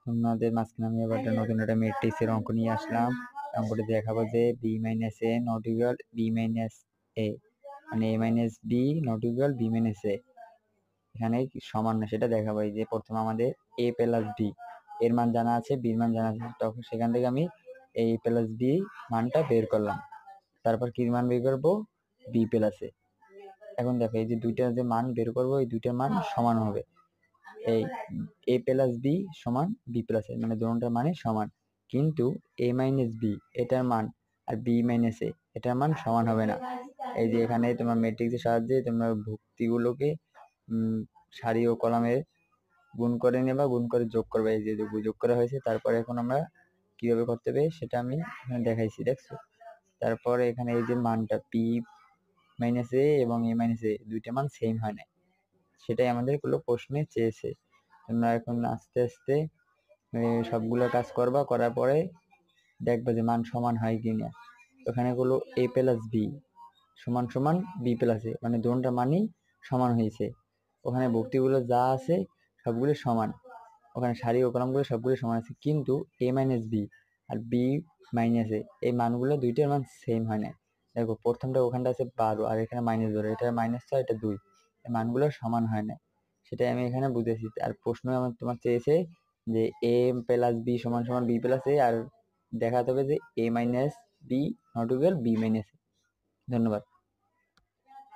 আপনাদের মাঝখানে আমি এবার নতুন একটা ম্যাট্রিক্সের অঙ্ক নিয়ে আসলাম। অঙ্কটি দেখাবো যে B minus A not equal B minus A, মানে A minus B not equal B minus A, এখানে সমান না সেটা দেখাবো। এই যে প্রথমে আমাদের এ প্লাস বি এর মান জানা আছে, বির মান জানা আছে, তখন সেখান থেকে আমি এ প্লাস বি মানটা বের করলাম। তারপর কি মান বের করবো? বি প্লাস এ। এখন দেখো এই যে দুইটার যে মান বের করবো, এই দুইটার মান সমান হবে। এই এ প্লাস বি সমান বি প্লাস এ, মানে দুটোটার মানে সমান। কিন্তু এ মাইনাস বি এটার মান আর বি মাইনাস এ এটার মান সমান হবে না। এই যে এখানে তোমার ম্যাট্রিক্সের সাহায্যে তোমরা ভুক্তিগুলোকে সারি ও কলামে গুণ করে নেবা, গুণ করে যোগ করবে। এই যে যোগ করা হয়েছে, তারপরে এখন আমরা কিভাবে করতে হবে সেটা আমি এখানে দেখাইছি, দেখছো? তারপরে এখানে এই যে মানটা পি মাইনাস এ এবং এ মাইনাস এ দুইটা মান সেম হয় না, সেটাই আমাদের গুলো প্রশ্নে চেয়েছে। তোমরা এখন আস্তে আস্তে সবগুলো কাজ করবা, করার পরে দেখবা যে মান সমান হয় কিনা। ওখানে গুলো এ প্লাস বি সমান সমান বি প্লাস এ, মানে দুটোটা মানই সমান হয়েছে। ওখানে ভুক্তিগুলো যা আছে সবগুলো সমান, ওখানে সারি ও কলামগুলো সবগুলো সমান আছে, কিন্তু এ মাইনাস বি আর বি মাইনাস এ এই মানগুলো দুইটার মান সেম হয় না। দেখো প্রথমটা ওখানটা আছে 12 আর এখানে -12, এটা -6, এটা 2, এই মানগুলো সমান হয় না, সেটাই আমি এখানে বুঝেছি। আর প্রশ্ন আমার তোমার চেয়েছে যে এ প্লাস বি সমান সমান বি প্লাস এ, আর দেখাতে হবে যে A minus B not equal B minus A. ধন্যবাদ।